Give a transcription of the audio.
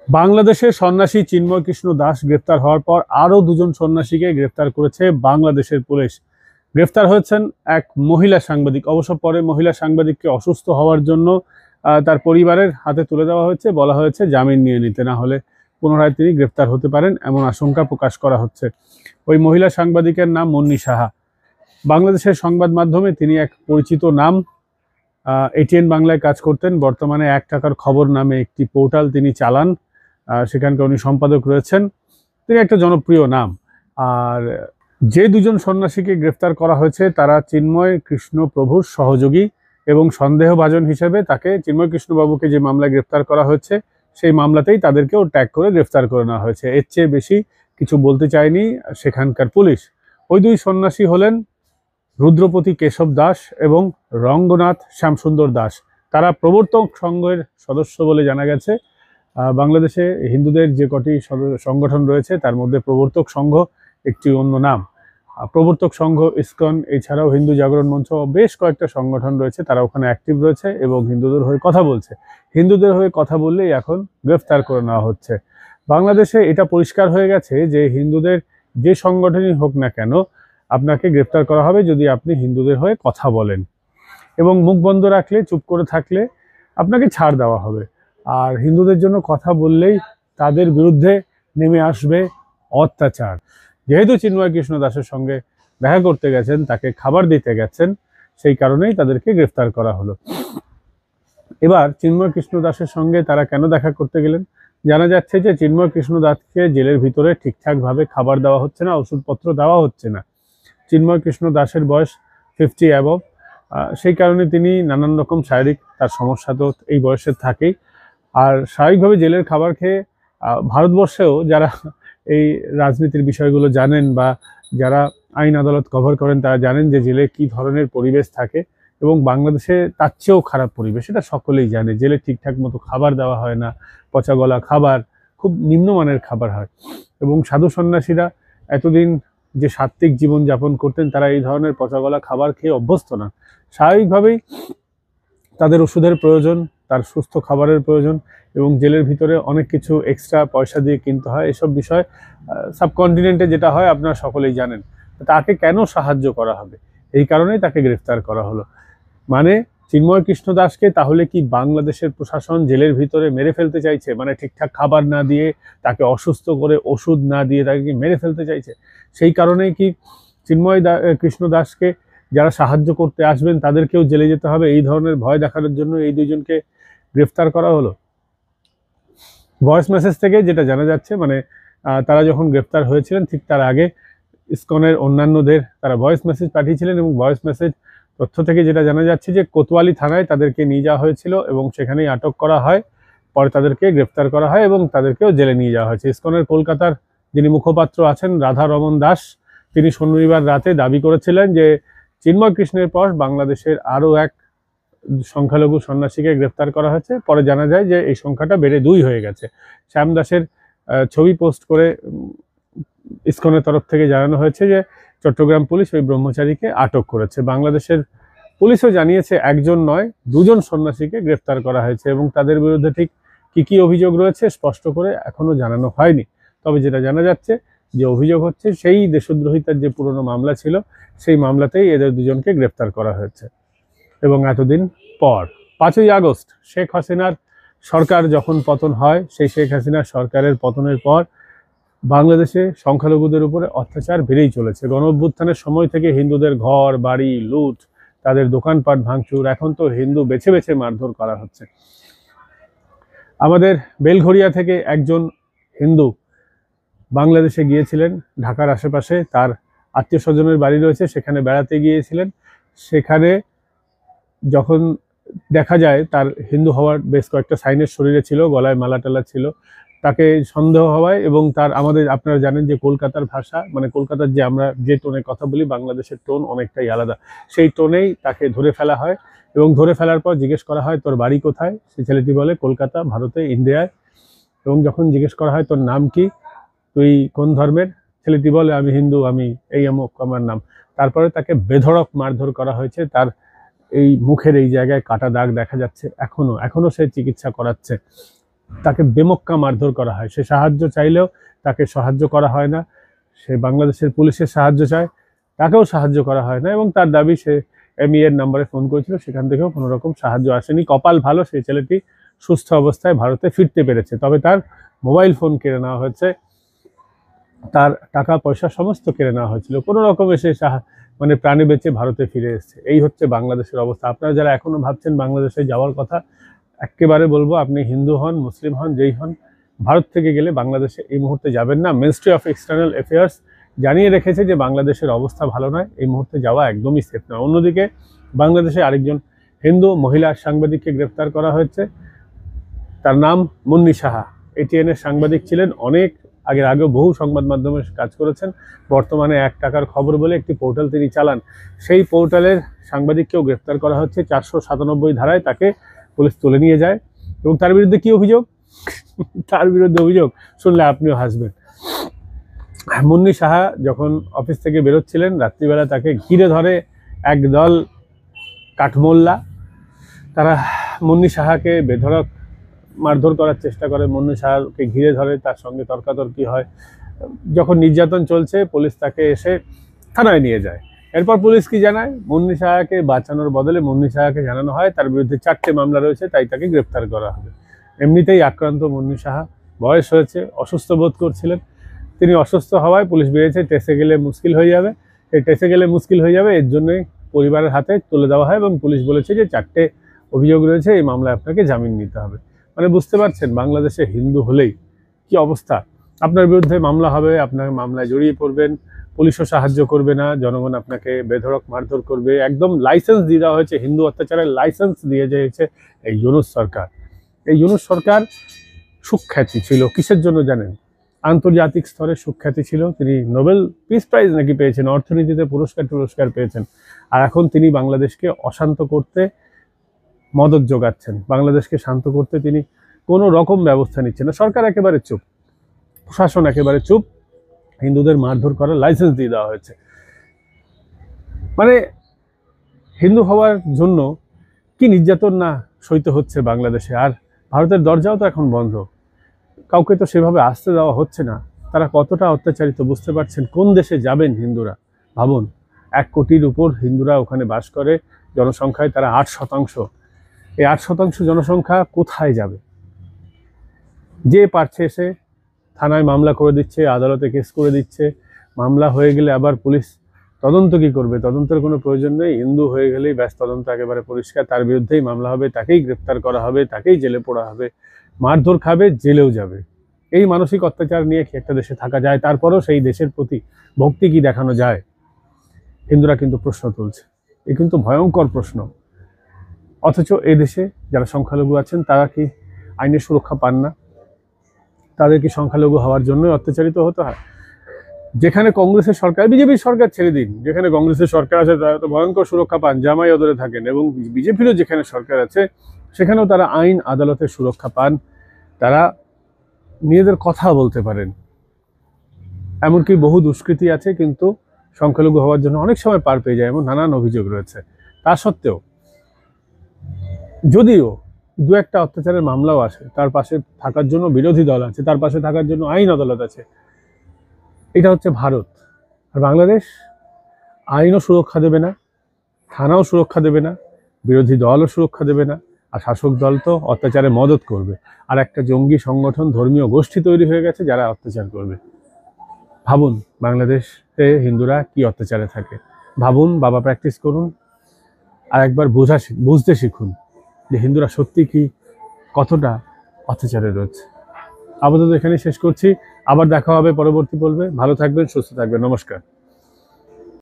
বাংলাদেশের সন্ন্যাসী চিন্ময় কৃষ্ণ দাস গ্রেফতার হওয়ার পর আরও দুজন সন্ন্যাসীকে গ্রেফতার করেছে বাংলাদেশের পুলিশ। গ্রেফতার হয়েছেন এক মহিলা সাংবাদিক। অবশ্য পরে মহিলা সাংবাদিককে অসুস্থ হওয়ার জন্য তার পরিবারের হাতে তুলে দেওয়া হয়েছে, বলা হয়েছে জামিন নিয়ে নিতে, না হলে পুনরায় তিনি গ্রেফতার হতে পারেন এমন আশঙ্কা প্রকাশ করা হচ্ছে। ওই মহিলা সাংবাদিকের নাম মুন্নি সাহা। বাংলাদেশের সংবাদ মাধ্যমে তিনি এক পরিচিত নাম। এটিএন বাংলায় কাজ করতেন, বর্তমানে 1 টাকার খবর নামে একটি পোর্টাল তিনি চালান, সেখানকার উনি সম্পাদক রয়েছেন। তিনি একটা জনপ্রিয় নাম। আর যে দুজন সন্ন্যাসীকে গ্রেফতার করা হয়েছে তারা চিন্ময় কৃষ্ণ প্রভুর সহযোগী এবং সন্দেহভাজন হিসেবে তাকে চিন্ময় কৃষ্ণ বাবুকে যে মামলায় গ্রেফতার করা হয়েছে সেই মামলাতেই তাদেরকেও ট্যাগ করে গ্রেফতার করে নেওয়া হয়েছে। এর চেয়ে বেশি কিছু বলতে চায়নি সেখানকার পুলিশ। ওই দুই সন্ন্যাসী হলেন রুদ্রপতি কেশব দাস এবং রঙ্গনাথ শ্যামসুন্দর দাস। তারা প্রবর্তক সংঘের সদস্য বলে জানা গেছে। বাংলাদেশে হিন্দুদের যে কটি সংগঠন রয়েছে তার মধ্যে প্রবর্তক সংঘ একটি অন্য নাম। প্রবর্তক সংঘ, ইসকন, এছাড়াও হিন্দু জাগরণ মঞ্চ, বেশ কয়েকটা সংগঠন রয়েছে, তারা ওখানে অ্যাক্টিভ রয়েছে এবং হিন্দুদের হয়ে কথা বলছে। হিন্দুদের হয়ে কথা বললেই এখন গ্রেফতার করে নেওয়া হচ্ছে। বাংলাদেশে এটা পরিষ্কার হয়ে গেছে যে হিন্দুদের যে সংগঠনই হোক না কেন, আপনাকে গ্রেফতার করা হবে যদি আপনি হিন্দুদের হয়ে কথা বলেন, এবং মুখ বন্ধ রাখলে, চুপ করে থাকলে আপনাকে ছাড় দেওয়া হবে। আর হিন্দুদের জন্য কথা বললেই তাদের বিরুদ্ধে নেমে আসবে অত্যাচার। যেহেতু চিন্ময় কৃষ্ণ দাসের সঙ্গে দেখা করতে গেছেন, তাকে খাবার দিতে গেছেন, সেই কারণেই তাদেরকে গ্রেফতার করা হলো। এবার চিন্ময় কৃষ্ণ দাসের সঙ্গে তারা কেন দেখা করতে গেলেন? জানা যাচ্ছে যে চিন্ময় কৃষ্ণ দাসকে জেলের ভিতরে ঠিকঠাকভাবে খাবার দেওয়া হচ্ছে না, ওষুধপত্র দেওয়া হচ্ছে না। চিন্ময় কৃষ্ণ দাসের বয়স 50 অ্যাবভ, সেই কারণে তিনি নানান রকম শারীরিক তার সমস্যা তো এই বয়সের থাকেই। আর স্বাভাবিকভাবে জেলের খাবার খেয়ে ভারতবর্ষেও যারা এই রাজনীতির বিষয়গুলো জানেন বা যারা আইন আদালত কভার করেন তারা জানেন যে জেলে কি ধরনের পরিবেশ থাকে, এবং বাংলাদেশে তার চেয়েও খারাপ পরিবেশ, এটা সকলেই জানে। জেলে ঠিকঠাক মতো খাবার দেওয়া হয় না, পচা গলা খাবার, খুব নিম্নমানের খাবার হয়। এবং সাধু সন্ন্যাসীরা এতদিন যে সাত্ত্বিক জীবন যাপন করতেন তারা এই ধরনের পচা গলা খাবার খেয়ে অভ্যস্ত না। স্বাভাবিকভাবেই তাদের ওষুধের প্রয়োজন, তার সুস্থ খাবারের প্রয়োজন, এবং জেলের ভিতরে অনেক কিছু এক্সট্রা পয়সা দিয়ে কিনতে হয়। এসব বিষয় সাবকন্টিনেন্টে যেটা হয় আপনারা সকলেই জানেন। তাকে কেন সাহায্য করা হবে? এই কারণেই তাকে গ্রেফতার করা হলো। মানে চিন্ময় কৃষ্ণ দাসকে তাহলে কি বাংলাদেশের প্রশাসন জেলের ভিতরে মেরে ফেলতে চাইছে? মানে ঠিকঠাক খাবার না দিয়ে, তাকে অসুস্থ করে ওষুধ না দিয়ে তাকে কি মেরে ফেলতে চাইছে? সেই কারণেই কি চিন্ময় কৃষ্ণ দাসকে যারা সাহায্য করতে আসবেন তাদেরকেও জেলে যেতে হবে, এই ধরনের ভয় দেখানোর জন্য এই দুইজনকে গ্রেফতার করা হলো? ভয়েস মেসেজ থেকে যেটা জানা যাচ্ছে, মানে তারা যখন গ্রেফতার হয়েছিলেন ঠিক তার আগে ইসকনের অন্যান্যদের তারা ভয়েস মেসেজ পাঠিয়েছিলেন, এবং ভয়েস মেসেজ তথ্য থেকে যেটা জানা যাচ্ছে যে কোতোয়ালি থানায় তাদেরকে নিয়ে যাওয়া হয়েছিল এবং সেখানেই আটক করা হয়। পরে তাদেরকে গ্রেফতার করা হয় এবং তাদেরকেও জেলে নিয়ে যাওয়া হয়েছে। ইসকনের কলকাতার যিনি মুখপাত্র আছেন রাধা রমন দাস, তিনি শনিবার রাতে দাবি করেছিলেন যে চিন্ময় কৃষ্ণের পর বাংলাদেশের আরও এক সংখ্যালঘু সন্ন্যাসীকে গ্রেফতার করা হয়েছে। পরে জানা যায় যে এই সংখ্যাটা বেড়ে 2 হয়ে গেছে। শ্যাম দাসের ছবি পোস্ট করে ইসকনের তরফ থেকে জানানো হয়েছে যে চট্টগ্রাম পুলিশ ওই ব্রহ্মচারীকে আটক করেছে। বাংলাদেশের পুলিশও জানিয়েছে একজন নয়, 2জন সন্ন্যাসীকে গ্রেফতার করা হয়েছে, এবং তাদের বিরুদ্ধে ঠিক কি অভিযোগ রয়েছে স্পষ্ট করে এখনো জানানো হয়নি। তবে যেটা জানা যাচ্ছে যে অভিযোগ হচ্ছে সেই দেশদ্রোহিতার যে পুরনো মামলা ছিল সেই মামলাতেই এদের দুজনকে গ্রেফতার করা হয়েছে। এবং এতদিন পর 5ই আগস্ট শেখ হাসিনার সরকার যখন পতন হয়, সেই শেখ হাসিনার সরকারের পতনের পর বাংলাদেশে সংখ্যালঘুদের উপরে অত্যাচার বেড়েই চলেছে। গণ অভ্যুত্থানের সময় থেকে হিন্দুদের ঘর বাড়ি লুট, তাদের দোকানপাট ভাঙচুর, এখন তো হিন্দু বেছে বেছে মারধর করা হচ্ছে। আমাদের বেলঘরিয়া থেকে একজন হিন্দু বাংলাদেশে গিয়েছিলেন, ঢাকার আশেপাশে তার আত্মীয় স্বজনের বাড়ি রয়েছে, সেখানে বেড়াতে গিয়েছিলেন। সেখানে যখন দেখা যায় তার হিন্দু হওয়ার বেশ কয়েকটা সাইনের শরীরে ছিল, গলায় মালা টালা ছিল, তাকে সন্দেহ হওয়ায়, এবং তার আপনারা জানেন যে কলকাতার ভাষা, মানে কলকাতার যে আমরা যে টোনে কথা বলি, বাংলাদেশের টোন অনেকটাই আলাদা, সেই টোনেই তাকে ধরে ফেলা হয়। এবং ধরে ফেলার পর জিজ্ঞেস করা হয় তোর বাড়ি কোথায়? সেই ছেলেটি বলে কলকাতা, ভারতে, ইন্ডিয়ায়। এবং যখন জিজ্ঞেস করা হয় তোর নাম কি, তুই কোন ধর্মের? ছেলেটি বলে আমি হিন্দু, আমি এই অমুক আমার নাম। তারপরে তাকে বেধড়ক মারধর করা হয়েছে, তার এই মুখের এই জায়গায় কাটা দাগ দেখা যাচ্ছে, এখনো সে চিকিৎসা করাচ্ছে। তাকে বেমক্কা মারধর করা হয়। সে সাহায্য চাইলেও তাকে সাহায্য করা হয় না। সে বাংলাদেশের পুলিশের সাহায্য চায়, তাকেও সাহায্য করা হয় না। এবং তার দাবি সে MEA এর নাম্বারে ফোন করেছিল, সেখান থেকেও কোনো রকম সাহায্য আসেনি। কপাল ভালো, সেই ছেলেটি সুস্থ অবস্থায় ভারতে ফিরতে পেরেছে। তবে তার মোবাইল ফোন কেড়ে নেওয়া হয়েছে, তার টাকা পয়সা সমস্ত কেড়ে নেওয়া হয়েছিল। কোনো রকমে সে মানে প্রাণে বেঁচে ভারতে ফিরে এসেছে। এই হচ্ছে বাংলাদেশের অবস্থা। আপনারা যারা এখনো ভাবছেন বাংলাদেশে যাওয়ার কথা, একেবারে বলবো আপনি হিন্দু হন, মুসলিম হন, যেই হন, ভারত থেকে গেলে বাংলাদেশে এই মুহূর্তে যাবেন না। মিনিস্ট্রি অফ এক্সটার্নাল অ্যাফেয়ার্স জানিয়ে রেখেছে যে বাংলাদেশের অবস্থা ভালো নয়, এই মুহূর্তে যাওয়া একদমই সেফ নয়। অন্যদিকে বাংলাদেশে আরেকজন হিন্দু মহিলা সাংবাদিককে গ্রেফতার করা হয়েছে। তার নাম মুন্নি সাহা। ATN এর সাংবাদিক ছিলেন, অনেক আগেও বহু সংবাদ মাধ্যমে কাজ করেছেন। বর্তমানে 1 টাকার খবর বলে একটি পোর্টাল তিনি চালান, সেই পোর্টালের সাংবাদিককেও গ্রেফতার করা হচ্ছে। 497 ধারায় তাকে পুলিশ তুলে নিয়ে যায়। এবং তার বিরুদ্ধে কি অভিযোগ? তার বিরুদ্ধে অভিযোগ শুনলে আপনিও হাসবেন। মুন্নি সাহা যখন অফিস থেকে বেরোচ্ছিলেন, রাত্রিবেলা তাকে ঘিরে ধরে একদল কাঠমোল্লা। তারা মুন্নি সাহাকে বেধড়ক মারধর করার চেষ্টা করে, মুন্নি সাহাকে ঘিরে ধরে, তার সঙ্গে তর্কাতর্কি হয়। যখন নির্যাতন চলছে, পুলিশ তাকে এসে থানায় নিয়ে যায়। এরপর পুলিশ কি জানায়? মুন্নি সাহাকে বাঁচানোর বদলে মুন্নি সাহাকে জানানো হয় তার বিরুদ্ধে 4টে মামলা রয়েছে, তাই তাকে গ্রেপ্তার করা হবে। এমনিতেই আক্রান্ত মুন্নি সাহা, বয়স হয়েছে, অসুস্থ বোধ করছিলেন। তিনি অসুস্থ হওয়ায় পুলিশ বেরিয়েছে টেসে গেলে মুশকিল হয়ে যাবে। এই টেসে গেলে মুশকিল হয়ে যাবে, এর জন্যই পরিবারের হাতে তুলে দেওয়া হয়। এবং পুলিশ বলেছে যে 4টে অভিযোগ রয়েছে, এই মামলায় আপনাকে জামিন নিতে হবে। মানে বুঝতে পারছেন বাংলাদেশে হিন্দু হলেই কি অবস্থা। আপনার বিরুদ্ধে মামলা হবে, আপনার মামলায় জড়িয়ে পড়বেন, পুলিশও সাহায্য করবে না, জনগণ আপনাকে বেধড়ক মারধর করবে। একদম লাইসেন্স দিয়ে দেওয়া হয়েছে, হিন্দু অত্যাচারের লাইসেন্স দিয়ে দিয়েছে এই ইউনূস সরকার। এই ইউনূস সরকার সুখ্যাতি ছিল কিসের জন্য জানেন? আন্তর্জাতিক স্তরে সুখ্যাতি ছিল। তিনি নোবেল পিস প্রাইজ নাকি পেয়েছেন, অর্থনীতিতে পুরস্কার পেয়েছেন। আর এখন তিনি বাংলাদেশকে অশান্ত করতে মদত যোগাচ্ছেন, বাংলাদেশকে শান্ত করতে তিনি কোনো রকম ব্যবস্থা নিচ্ছেন না। সরকার একেবারে চুপ, প্রশাসন একেবারে চুপ। হিন্দুদের মারধর করার লাইসেন্স দিয়ে দেওয়া হয়েছে। মানে হিন্দু হওয়ার জন্য কি নির্যাতন না সইতে হচ্ছে বাংলাদেশে। আর ভারতের দরজাও তো এখন বন্ধ, কাউকে তো সেভাবে আসতে দেওয়া হচ্ছে না। তারা কতটা অত্যাচারিত বুঝতে পারছেন। কোন দেশে যাবেন হিন্দুরা? ভাবুন, 1 কোটির উপর হিন্দুরা ওখানে বাস করে, জনসংখ্যায় তারা 8%। এই 8% জনসংখ্যা কোথায় যাবে? যে পারছে এসে থানায় মামলা করে দিচ্ছে, আদালতে কেস করে দিচ্ছে। মামলা হয়ে গেলে আবার পুলিশ তদন্ত কি করবে? তদন্তের কোনো প্রয়োজন নেই। হিন্দু হয়ে গেলেই ব্যাস, তদন্ত একেবারে পরিষ্কার, তার বিরুদ্ধেই মামলা হবে, তাকেই গ্রেপ্তার করা হবে, তাকেই জেলে পোড়া হবে, মারধর খাবে, জেলেও যাবে। এই মানসিক অত্যাচার নিয়ে কি একটা দেশে থাকা যায়? তারপরেও সেই দেশের প্রতি ভক্তি কি দেখানো যায়? হিন্দুরা কিন্তু প্রশ্ন তুলছে, এ কিন্তু ভয়ঙ্কর প্রশ্ন। অথচ এই দেশে যারা সংখ্যালঘু আছেন তারা কি আইনের সুরক্ষা পান না? তাদের কি সংখ্যালঘু হওয়ার জন্যই অত্যাচারিত হতে হয়? যেখানে কংগ্রেসের সরকার, বিজেপির সরকার ছেড়ে দিন, যেখানে কংগ্রেসের সরকার আছে তারা তো ভয়ঙ্কর সুরক্ষা পান, জামাই অদরে থাকেন। এবং বিজেপিরও যেখানে সরকার আছে সেখানেও তারা আইন আদালতের সুরক্ষা পান, তারা নিজেদের কথা বলতে পারেন। এমনকি বহু দুষ্কৃতী আছে কিন্তু সংখ্যালঘু হওয়ার জন্য অনেক সময় পার পেয়ে যায়, এমন নানান অভিযোগ রয়েছে। তা সত্ত্বেও যদিও 2-1টা অত্যাচারের মামলাও আসে, তার পাশে থাকার জন্য বিরোধী দল আছে, তার পাশে থাকার জন্য আইন আদালত আছে। এটা হচ্ছে ভারত। আর বাংলাদেশ আইনও সুরক্ষা দেবে না, থানাও সুরক্ষা দেবে না, বিরোধী দলও সুরক্ষা দেবে না, আর শাসক দল তো অত্যাচারে মদত করবে। আর একটা জঙ্গি সংগঠন, ধর্মীয় গোষ্ঠী তৈরি হয়ে গেছে যারা অত্যাচার করবে। ভাবুন বাংলাদেশে হিন্দুরা কি অত্যাচারে থাকে। ভাবুন, বাবা প্র্যাকটিস করুন, আর একবার বুঝতে শিখুন যে হিন্দুরা সত্যি কি কতটা অত্যাচারে রয়েছে। আপাতত এখানে শেষ করছি, আবার দেখা হবে পরবর্তী পর্বে। ভালো থাকবেন, সুস্থ থাকবেন, নমস্কার।